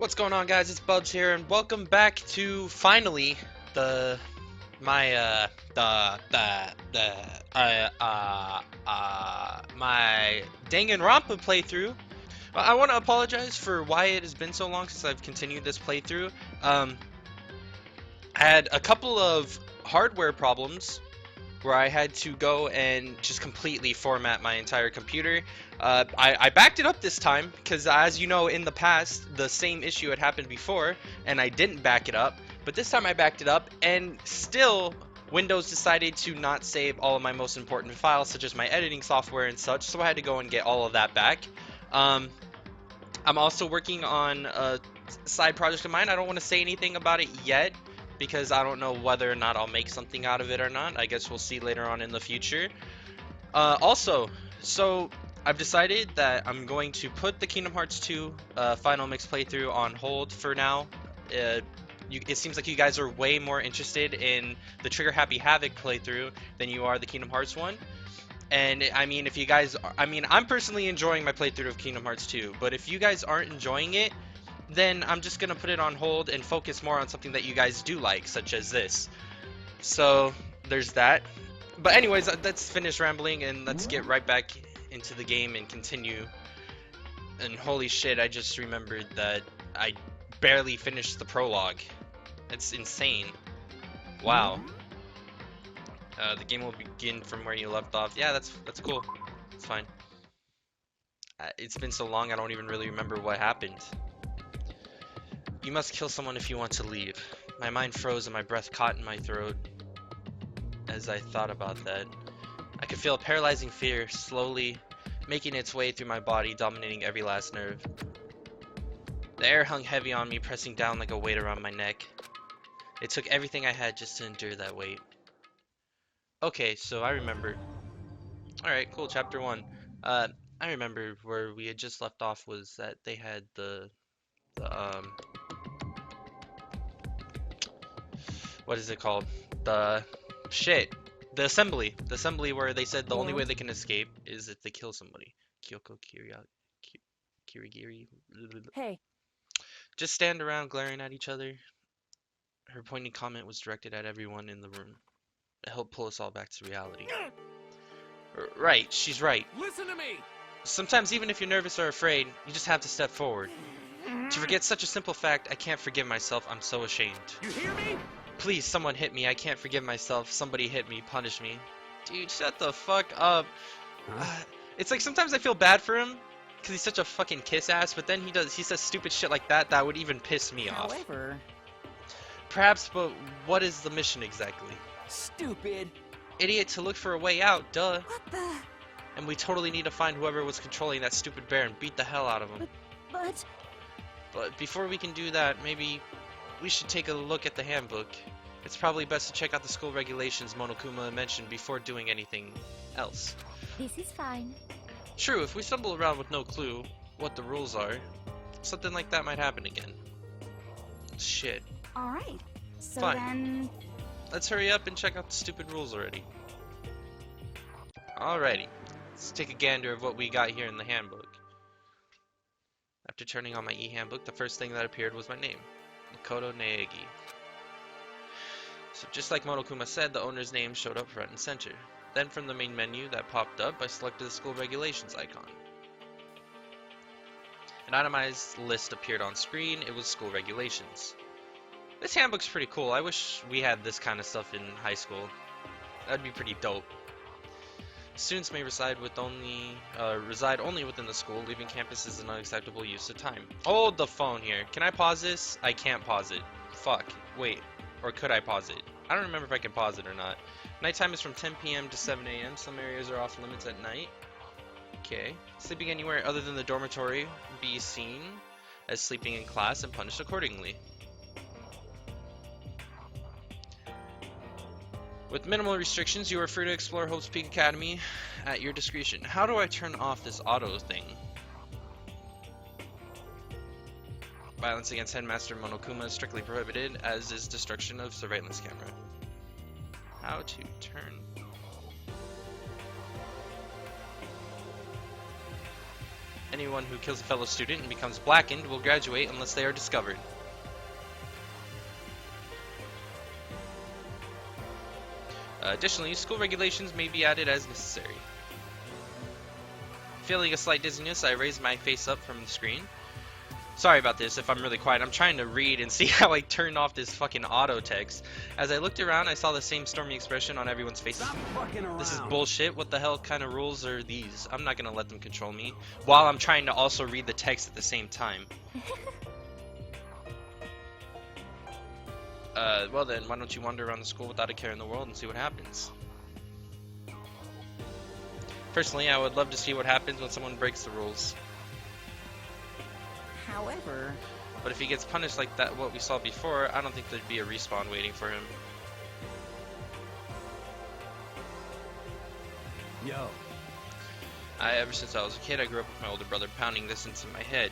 What's going on, guys? It's Bubbs here, and welcome back to finally the my my Danganronpa playthrough. I want to apologize for why it has been so long since I've continued this playthrough. I had a couple of hardware problems where I had to go and just completely format my entire computer. I backed it up this time because, as you know, in the past, the same issue had happened before, and I didn't back it up. But this time I backed it up, and still, Windows decided to not save all of my most important files, such as my editing software and such, so I had to go and get all of that back. I'm also working on a side project of mine. I don't want to say anything about it yet, because I don't know whether or not I'll make something out of it or not. I guess we'll see later on in the future. So I've decided that I'm going to put the Kingdom Hearts 2 final mix playthrough on hold for now. It seems like you guys are way more interested in the Trigger Happy Havoc playthrough than you are the Kingdom Hearts one. And I mean, if you guys, I'm personally enjoying my playthrough of Kingdom Hearts 2, but if you guys aren't enjoying it, then I'm just gonna put it on hold and focus more on something that you guys do like, such as this. So there's that. But anyways, let's finish rambling and let's get right back into the game and continue. And holy shit, I just remembered that I barely finished the prologue. It's insane. Wow. The game will begin from where you left off. Yeah, that's cool. It's fine. It's been so long, I don't even really remember what happened. You must kill someone if you want to leave. My mind froze and my breath caught in my throat as I thought about that. I could feel a paralyzing fear slowly making its way through my body, dominating every last nerve. The air hung heavy on me, pressing down like a weight around my neck. It took everything I had just to endure that weight. Okay, so I remember. Alright, cool, chapter 1. I remember where we had just left off was that they had the what is it called? The shit. The assembly where they said the only way they can escape is if they kill somebody. Kyoko Kirigiri. Hey, Just stand around glaring at each other. Her pointed comment was directed at everyone in the room. It helped pull us all back to reality. Right, she's right. Listen to me! Sometimes even if you're nervous or afraid, you just have to step forward. To forget such a simple fact, I can't forgive myself. I'm so ashamed. You hear me? Please, someone hit me. I can't forgive myself. Somebody hit me. Punish me. Dude, shut the fuck up. It's like sometimes I feel bad for him because he's such a fucking kiss ass, but then he says stupid shit like that would even piss me off. however, Perhaps, but what is the mission exactly? stupid. Idiot, to look for a way out, duh. What the? And we totally need to find whoever was controlling that stupid bear and beat the hell out of him. But But before we can do that, maybe we should take a look at the handbook. It's probably best to check out the school regulations Monokuma mentioned before doing anything else. This is fine. True, if we stumble around with no clue what the rules are, something like that might happen again. Shit. Alright. So Fine. then... Let's hurry up and check out the stupid rules already. Alrighty. Let's take a gander of what we got here in the handbook. After turning on my e-handbook, the first thing that appeared was my name, Makoto Naegi. So just like Monokuma said, the owner's name showed up front and center. Then from the main menu that popped up, I selected the school regulations icon. An itemized list appeared on screen. It was school regulations. This handbook's pretty cool. I wish we had this kind of stuff in high school. That'd be pretty dope. Students may reside only within the school. Leaving campus is an unacceptable use of time. Hold the phone here. Can I pause this? I can't pause it. Fuck. Wait. Or could I pause it? I don't remember if I can pause it or not. Nighttime is from 10 p.m. to 7 a.m. Some areas are off limits at night. Okay. Sleeping anywhere other than the dormitory be seen as sleeping in class and punished accordingly. With minimal restrictions, you are free to explore Hope's Peak Academy at your discretion. How do I turn off this auto thing? Violence against Headmaster Monokuma is strictly prohibited, as is destruction of surveillance camera. How to turn... Anyone who kills a fellow student and becomes blackened will graduate unless they are discovered. Additionally, school regulations may be added as necessary. Feeling a slight dizziness, I raised my face up from the screen. Sorry about this if I'm really quiet. I'm trying to read and see how I turn off this fucking auto text. As I looked around, I saw the same stormy expression on everyone's faces. This is bullshit. What the hell kind of rules are these? I'm not gonna let them control me while I'm trying to also read the text at the same time. Well then, why don't you wander around the school without a care in the world and see what happens? Personally, I would love to see what happens when someone breaks the rules. However... But if he gets punished like that, what we saw before, I don't think there'd be a respawn waiting for him. Yo. Ever since I was a kid, I grew up with my older brother pounding this into my head.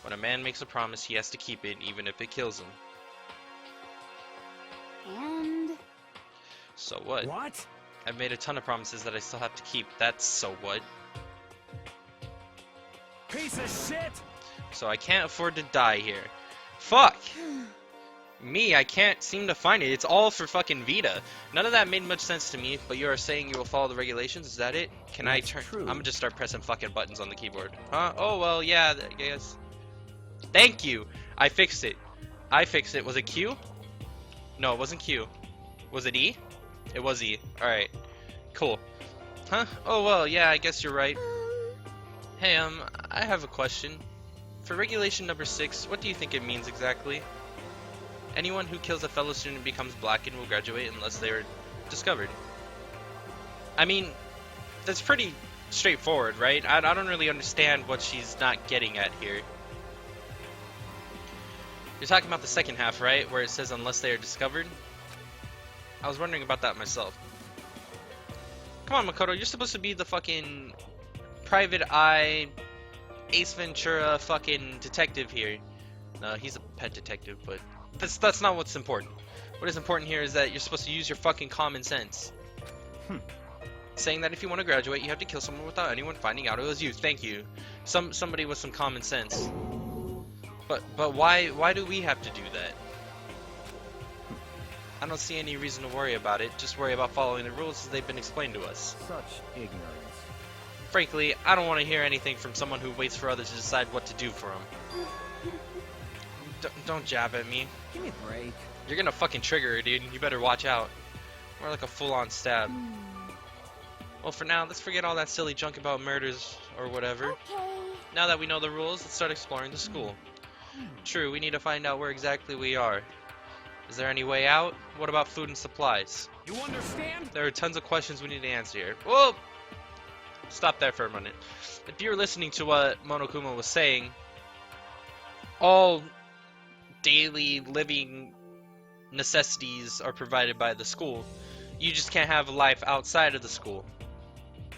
When a man makes a promise, he has to keep it, even if it kills him. And... So what? What? I've made a ton of promises that I still have to keep. That's so what? Piece of shit! So I can't afford to die here. Fuck! Me, I can't seem to find it. It's all for fucking Vita. None of that made much sense to me, but you are saying you will follow the regulations? Is that it? Can That's I turn... true. I'm gonna just start pressing fucking buttons on the keyboard. Huh? Oh, well, yeah, I guess. Thank you! I fixed it. I fixed it. Was it Q? No, it wasn't Q. Was it E? It was E. Alright. Cool. Huh? Oh, well, yeah, I guess you're right. Hey, I have a question. For regulation number 6, what do you think it means exactly? Anyone who kills a fellow student becomes blackened will graduate unless they are discovered. I mean, that's pretty straightforward, right? I don't really understand what she's not getting at here. You're talking about the second half, right? Where it says unless they are discovered? I was wondering about that myself. Come on, Makoto, you're supposed to be the fucking private eye Ace Ventura fucking detective here. No, he's a pet detective, but that's not what's important. What is important here is that you're supposed to use your fucking common sense. Saying that if you want to graduate, you have to kill someone without anyone finding out it was you. Thank you. Somebody with some common sense. But why do we have to do that? I don't see any reason to worry about it. Just worry about following the rules as they've been explained to us. Such ignorance. Frankly, I don't want to hear anything from someone who waits for others to decide what to do for them. Don't jab at me. Give me a break. You're gonna fucking trigger her, dude. You better watch out. More like a full-on stab. Well, for now, let's forget all that silly junk about murders or whatever. Okay. Now that we know the rules, let's start exploring the school. True, we need to find out where exactly we are. Is there any way out? What about food and supplies? You understand? There are tons of questions we need to answer here. Whoa! Stop there for a minute. If you're listening to what Monokuma was saying, all daily living necessities are provided by the school. You just can't have a life outside of the school.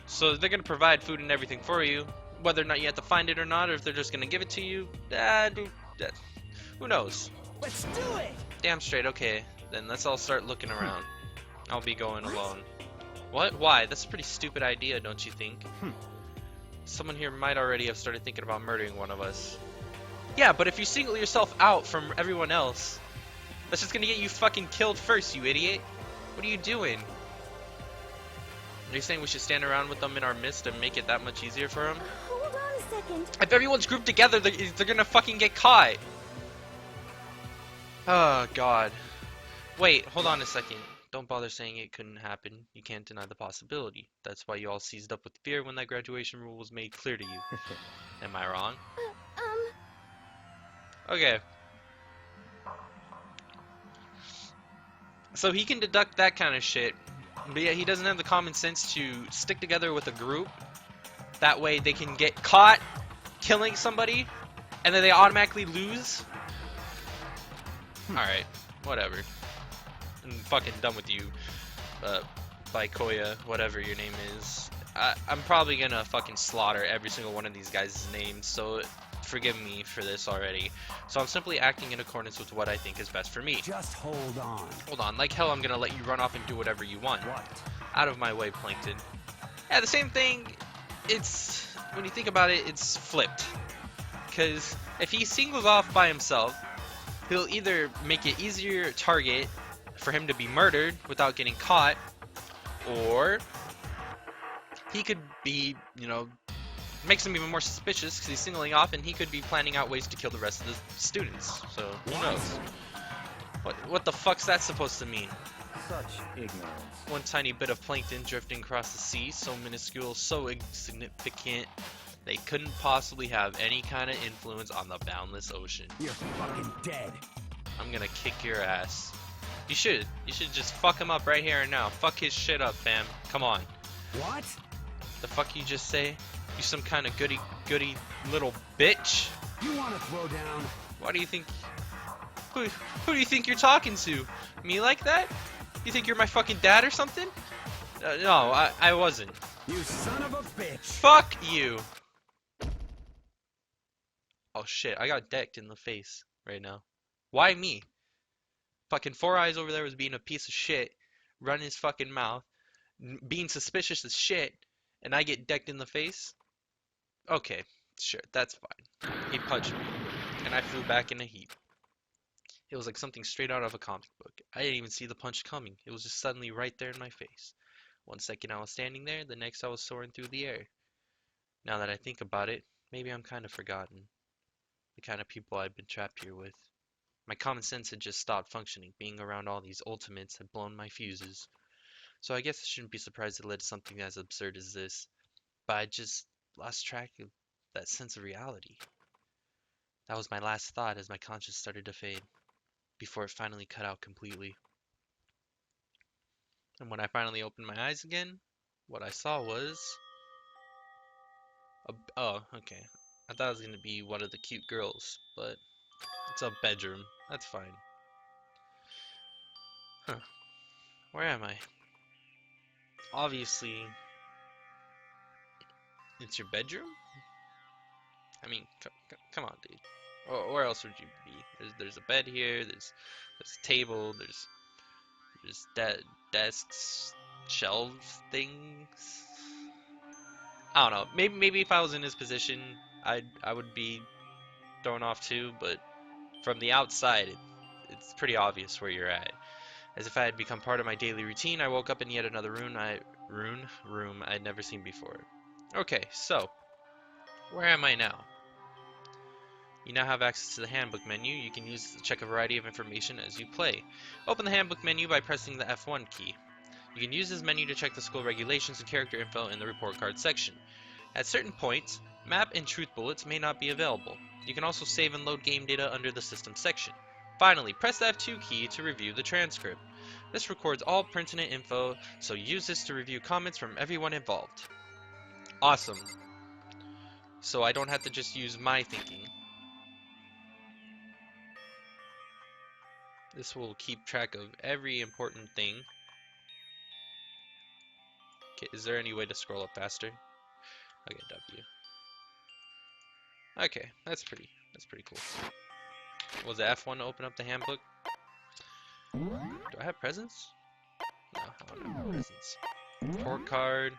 So they're going to provide food and everything for you. Whether or not you have to find it or not, or if they're just going to give it to you, who knows? Let's do it! Damn straight, okay. Then let's all start looking around. I'll be going alone. What? Why? That's a pretty stupid idea, don't you think? Someone here might already have started thinking about murdering one of us. Yeah, but if you single yourself out from everyone else, that's just gonna get you fucking killed first, you idiot. What are you doing? Are you saying we should stand around with them in our midst and make it that much easier for them? Hold on a second. If everyone's grouped together, they're gonna fucking get caught. Oh, God. Wait, hold on a second. Don't bother saying it couldn't happen. You can't deny the possibility. That's why you all seized up with fear when that graduation rule was made clear to you. Am I wrong? Okay. So he can deduct that kind of shit, but yet he doesn't have the common sense to stick together with a group. That way they can get caught killing somebody, and then they automatically lose. Alright, whatever. I'm fucking done with you, Baikoya, whatever your name is. I'm probably gonna fucking slaughter every single one of these guys' names, so forgive me for this already. So I'm simply acting in accordance with what I think is best for me. Just hold on. Hold on, like hell I'm gonna let you run off and do whatever you want. What? Out of my way, Plankton. Yeah, the same thing it's when you think about it, it's flipped. Because if he singles off by himself, he'll either make it easier target for him to be murdered without getting caught, or he could be, makes him even more suspicious because he's singling off, and he could be planning out ways to kill the rest of the students. So who knows? What the fuck's that supposed to mean? Such ignorance. One tiny bit of plankton drifting across the sea, so minuscule, so insignificant, they couldn't possibly have any kind of influence on the boundless ocean. You're fucking dead. I'm gonna kick your ass. You should just fuck him up right here and now. Fuck his shit up, fam. Come on. What? The fuck you just say? You some kind of goody little bitch? You want to throw down? Why do you think... Who do you think you're talking to? Me like that? You think you're my fucking dad or something? No, I wasn't. You son of a bitch. Fuck you! Oh shit, I got decked in the face right now. Why me? Fucking Four Eyes over there was being a piece of shit, running his fucking mouth, being suspicious as shit, and I get decked in the face? Okay, sure, that's fine. He punched me, and I flew back in a heap. It was like something straight out of a comic book. I didn't even see the punch coming. It was just suddenly right there in my face. One second I was standing there, the next I was soaring through the air. Now that I think about it, maybe I'm kind of forgotten. The kind of people I'd been trapped here with. My common sense had just stopped functioning. Being around all these ultimates had blown my fuses. So I guess I shouldn't be surprised it led to something as absurd as this. But I just lost track of that sense of reality. That was my last thought as my conscience started to fade, before it finally cut out completely. And when I finally opened my eyes again, what I saw was... oh, okay. I thought it was going to be one of the cute girls, but it's a bedroom. That's fine. Huh. Where am I? Obviously, it's your bedroom? I mean, come on, dude. Where else would you be? There's a bed here, there's a table, there's desks, shelves, things. I don't know. Maybe if I was in his position, I would be thrown off too. But from the outside, it's pretty obvious where you're at. As if I had become part of my daily routine, I woke up in yet another room I'd never seen before. Okay, so where am I now? You now have access to the handbook menu. You can use it to check a variety of information as you play. Open the handbook menu by pressing the F1 key. You can use this menu to check the school regulations and character info in the report card section. At certain points, map and truth bullets may not be available. You can also save and load game data under the system section. Finally, press the F2 key to review the transcript. This records all pertinent info, so use this to review comments from everyone involved. Awesome. So I don't have to just use my thinking. This will keep track of every important thing. Okay, is there any way to scroll up faster? Okay, W. Okay, that's pretty cool. Was it F1 to open up the handbook? Do I have presents? No, I don't have presents. Report card.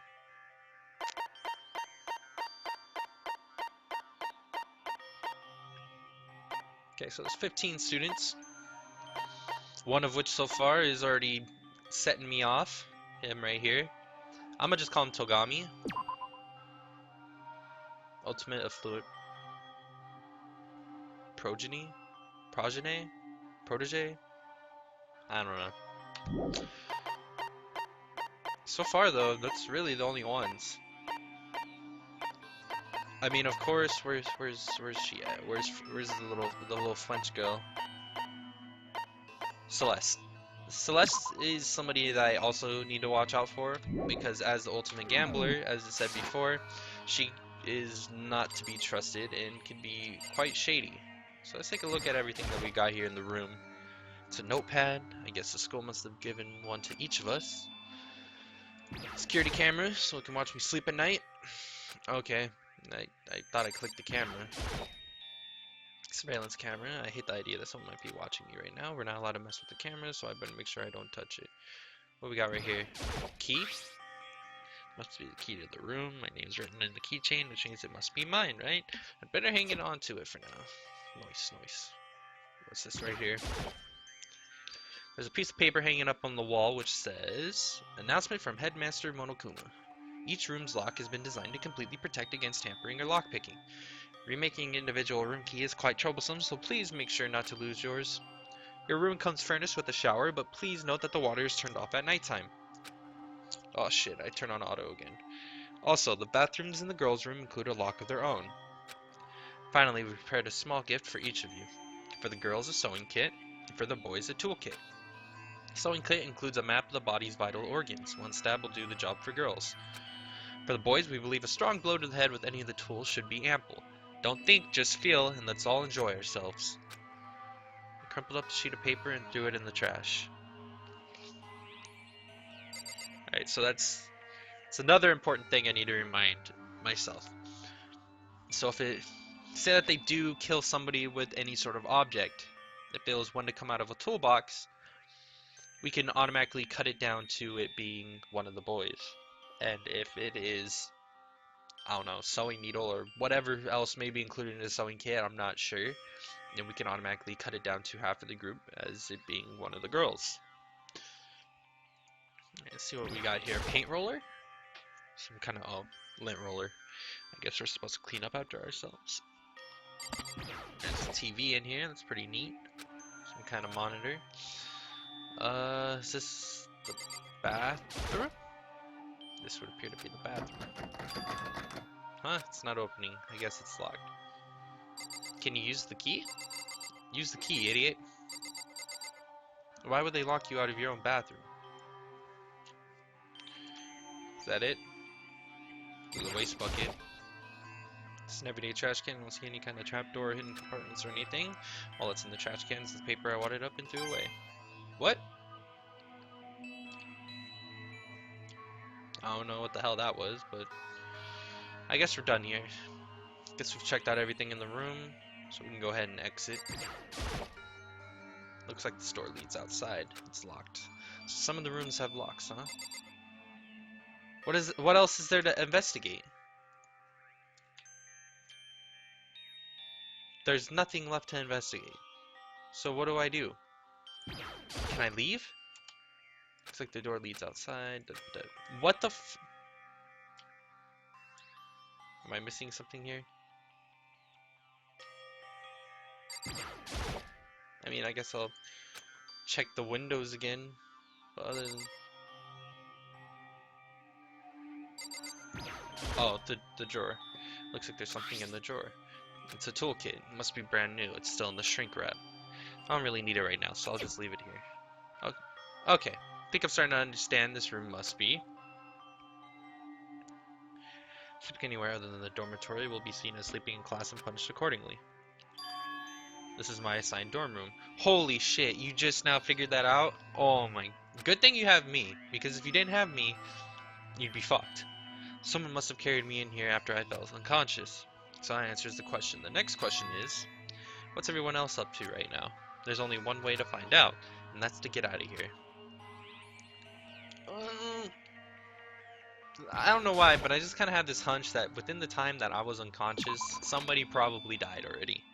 Okay, so there's 15 students. One of which so far is already setting me off. Him right here. I'm gonna just call him Togami. Ultimate affluent progeny? Protege? I don't know. So far though, that's really the only ones. I mean, of course, where's she at? Where's the little French girl? Celeste. Celeste is somebody that I also need to watch out for, because as the ultimate gambler, as I said before, she is not to be trusted and can be quite shady. So let's take a look at everything that we got here in the room. It's a notepad. I guess the school must have given one to each of us. Security camera, so it can watch me sleep at night. Okay, I thought I clicked the camera. Surveillance camera. I hate the idea that someone might be watching me right now. We're not allowed to mess with the camera, so I better make sure I don't touch it. What we got right here? Key. Must be the key to the room. My name's written in the keychain, which means it must be mine, right? I'd better hang it on to it for now. Nice, nice. What's this right here? There's a piece of paper hanging up on the wall which says, Announcement from Headmaster Monokuma. Each room's lock has been designed to completely protect against tampering or lockpicking. Remaking individual room key is quite troublesome, so please make sure not to lose yours. Your room comes furnished with a shower, but please note that the water is turned off at nighttime. Oh shit, I turn on auto again. Also, the bathrooms in the girls' room include a lock of their own. Finally, we prepared a small gift for each of you. For the girls, a sewing kit, and for the boys, a toolkit. The sewing kit includes a map of the body's vital organs. One stab will do the job for girls. For the boys, we believe a strong blow to the head with any of the tools should be ample. Don't think, just feel, and let's all enjoy ourselves. I crumpled up the sheet of paper and threw it in the trash. Alright, so it's another important thing I need to remind myself. So say that they do kill somebody with any sort of object, if it was one to come out of a toolbox, we can automatically cut it down to it being one of the boys. And if it is, I don't know, sewing needle or whatever else may be included in the sewing kit, I'm not sure, then we can automatically cut it down to half of the group as it being one of the girls. Let's see what we got here. Paint roller? Some kind of, oh, lint roller. I guess we're supposed to clean up after ourselves. There's a TV in here, that's pretty neat. Some kind of monitor. Is this the bathroom? This would appear to be the bathroom. Huh, it's not opening. I guess it's locked. Can you use the key? Use the key, idiot. Why would they lock you out of your own bathroom? Is that it? There's a waste bucket. It's an everyday trash can. I don't see any kind of trapdoor, hidden compartments, or anything. All that's in the trash can is the paper I wadded up and threw away. What? I don't know what the hell that was, but I guess we're done here. Guess we've checked out everything in the room, so we can go ahead and exit. Looks like the store leads outside. It's locked. So some of the rooms have locks, huh? What else is there to investigate? There's nothing left to investigate. So what do I do? Can I leave? Looks like the door leads outside. What the f... Am I missing something here? I mean, I guess I'll check the windows again. But other than... Oh, the drawer. Looks like there's something in the drawer. It's a toolkit. It must be brand new. It's still in the shrink wrap. I don't really need it right now, so I'll just leave it here. Okay. I think I'm starting to understand this room must be. Sleeping anywhere other than the dormitory will be seen as sleeping in class and punished accordingly. This is my assigned dorm room. Holy shit, you just now figured that out? Oh my... Good thing you have me, because if you didn't have me, you'd be fucked. Someone must have carried me in here after I fell unconscious. So that answers the question. The next question is, what's everyone else up to right now? There's only one way to find out, and that's to get out of here. I don't know why, but I just kind of had this hunch that within the time that I was unconscious, somebody probably died already.